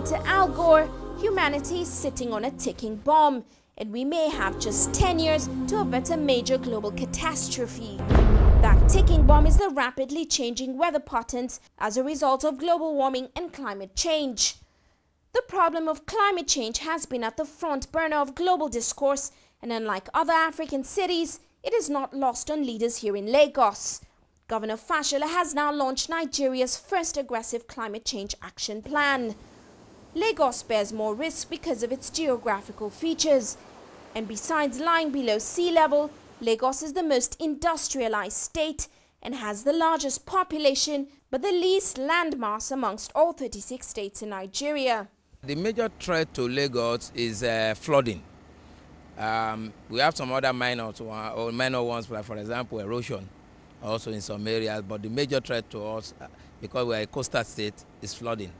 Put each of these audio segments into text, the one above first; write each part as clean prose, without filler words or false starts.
to Al Gore, humanity is sitting on a ticking bomb, and we may have just 10 years to avert a major global catastrophe. That ticking bomb is the rapidly changing weather patterns as a result of global warming and climate change. The problem of climate change has been at the front burner of global discourse, and unlike other African cities, it is not lost on leaders here in Lagos. Governor Fashola has now launched Nigeria's first aggressive climate change action plan. Lagos bears more risk because of its geographical features. And besides lying below sea level, Lagos is the most industrialized state and has the largest population but the least landmass amongst all 36 states in Nigeria. The major threat to Lagos is flooding. We have some other minor ones, like for example erosion, also in some areas, but the major threat to us, because we are a coastal state, is flooding.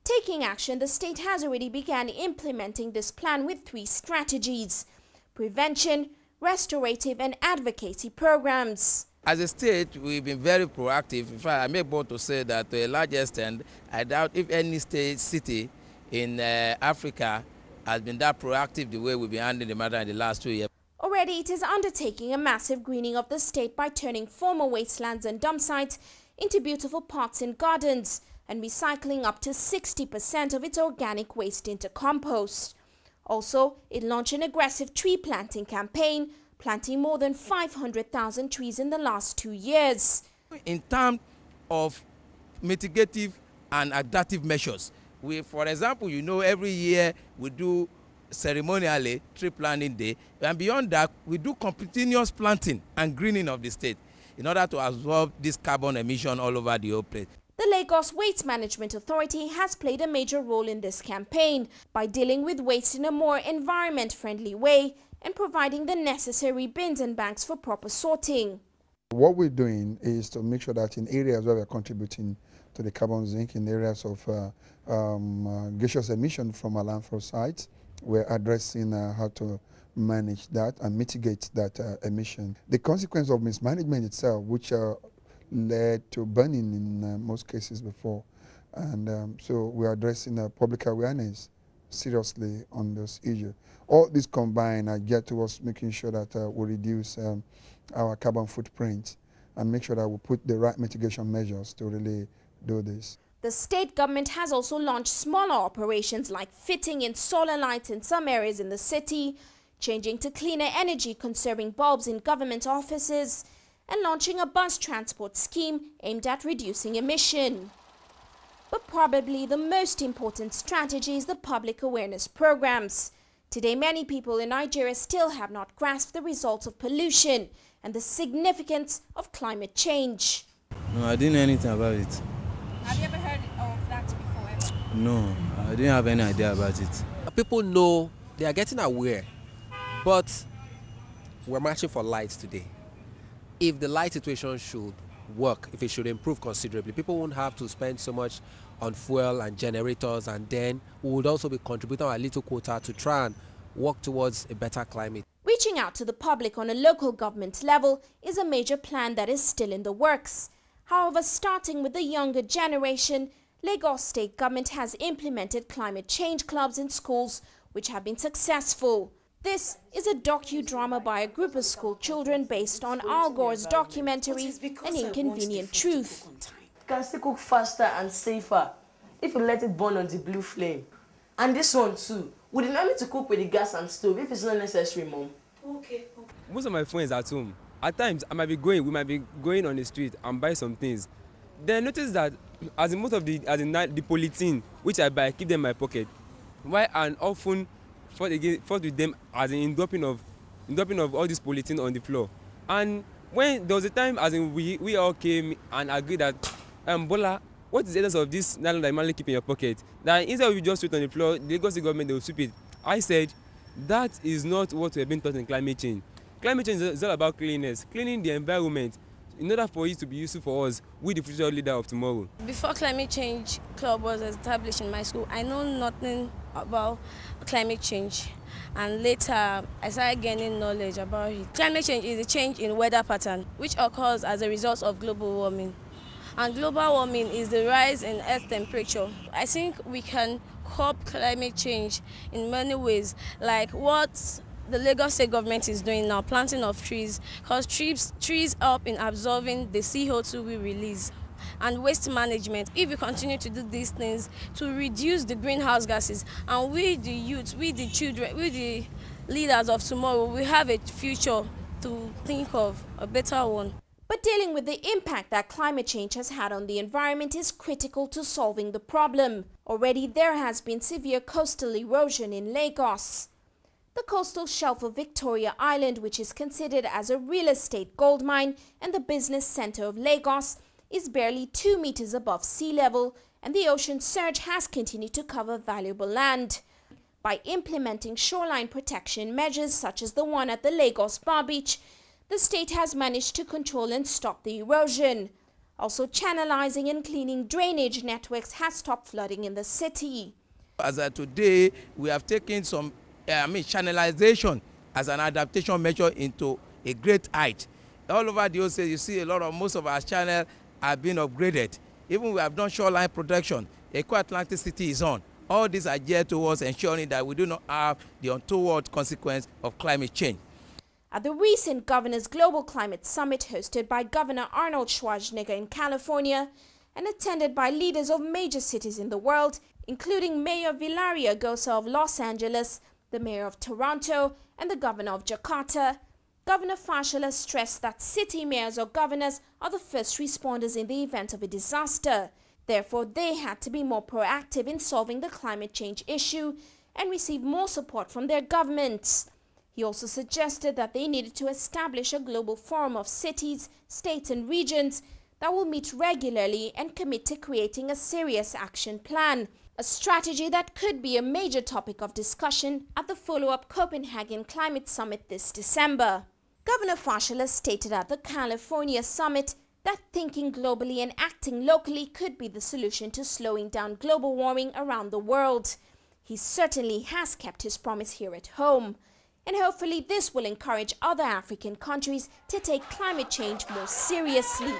Taking action, the state has already begun implementing this plan with 3 strategies: prevention, restorative and advocacy programs. As a state, we've been very proactive. In fact, I'm able to say that to a large extent, I doubt if any city in Africa has been that proactive the way we've been handling the matter in the last 2 years. Already, it is undertaking a massive greening of the state by turning former wastelands and dump sites into beautiful parks and gardens, and recycling up to 60% of its organic waste into compost. Also, it launched an aggressive tree planting campaign, planting more than 500,000 trees in the last 2 years. In terms of mitigative and adaptive measures, for example, every year we do ceremonially tree planting day, and beyond that, we do continuous planting and greening of the state in order to absorb this carbon emission all over the whole place. The Lagos Waste Management Authority has played a major role in this campaign by dealing with waste in a more environment-friendly way and providing the necessary bins and banks for proper sorting. What we're doing is to make sure that in areas where we're contributing to the carbon sink, in areas of gaseous emission from our landfill sites, we're addressing how to manage that and mitigate that emission. The consequence of mismanagement itself, which led to burning in most cases before. And so we're addressing public awareness seriously on this issue. All this combined get towards making sure that we reduce our carbon footprint and make sure that we put the right mitigation measures to really do this. The state government has also launched smaller operations like fitting in solar lights in some areas in the city, changing to cleaner energy conserving bulbs in government offices, and launching a bus transport scheme aimed at reducing emission. But probably the most important strategy is the public awareness programs. Today, many people in Nigeria still have not grasped the results of pollution and the significance of climate change. No, I didn't know anything about it. Have you ever heard of that before ever? No, I didn't have any idea about it. People know, they are getting aware, but we're marching for light today. If the light situation should work, if it should improve considerably, people won't have to spend so much on fuel and generators, and then we would also be contributing our little quota to try and work towards a better climate. Reaching out to the public on a local government level is a major plan that is still in the works. However, starting with the younger generation, Lagos State Government has implemented climate change clubs in schools which have been successful. This is a docudrama by a group of school children based on Al Gore's documentary, An Inconvenient Truth. It can still cook faster and safer if you let it burn on the blue flame. And this one too, we did not need to cook with the gas and stove if it's not necessary, Mom. Okay. Most of my friends at home, at times we might be going on the street and buy some things. Then notice that as in most of the polythene which I buy, I keep them in my pocket. Why and often fought with them as in dropping of all this polythene on the floor. And when there was a time as in we all came and agreed that Bola, what is the essence of this nylon that you normally keep in your pocket? That instead of you just put it on the floor, the Lagos government, they will sweep it. I said that is not what we have been taught in climate change. Climate change is all about cleanliness, cleaning the environment in order for it to be useful for us, we the future leader of tomorrow. Before climate change club was established in my school, I know nothing about climate change, and later I started gaining knowledge about it. Climate change is a change in weather pattern which occurs as a result of global warming. And global warming is the rise in earth temperature. I think we can curb climate change in many ways, like what the Lagos State government is doing now, planting of trees, because trees help in absorbing the CO2 we release. And waste management. If we continue to do these things to reduce the greenhouse gases, and we the youth, we the children, we the leaders of tomorrow, we have a future to think of, a better one. But dealing with the impact that climate change has had on the environment is critical to solving the problem. Already there has been severe coastal erosion in Lagos. The coastal shelf of Victoria Island, which is considered as a real estate goldmine and the business center of Lagos, is barely 2 meters above sea level, and the ocean surge has continued to cover valuable land. By implementing shoreline protection measures such as the one at the Lagos Bar Beach, the state has managed to control and stop the erosion. Also, channelizing and cleaning drainage networks has stopped flooding in the city. As of today, we have taken some channelization as an adaptation measure into a great height. All over the ocean, you see most of our channels have been upgraded. Even we have done shoreline protection. Eco Atlantic City is on. All these are geared towards ensuring that we do not have the untoward consequence of climate change. At the recent Governors Global Climate Summit hosted by Governor Arnold Schwarzenegger in California and attended by leaders of major cities in the world, including Mayor Vilaria Gosa of Los Angeles, the Mayor of Toronto, and the Governor of Jakarta, Governor Fashola stressed that city mayors or governors are the first responders in the event of a disaster. Therefore, they had to be more proactive in solving the climate change issue and receive more support from their governments. He also suggested that they needed to establish a global forum of cities, states and regions that will meet regularly and commit to creating a serious action plan, a strategy that could be a major topic of discussion at the follow-up Copenhagen Climate Summit this December. Governor Fashola stated at the California Summit that thinking globally and acting locally could be the solution to slowing down global warming around the world. He certainly has kept his promise here at home. And hopefully this will encourage other African countries to take climate change more seriously.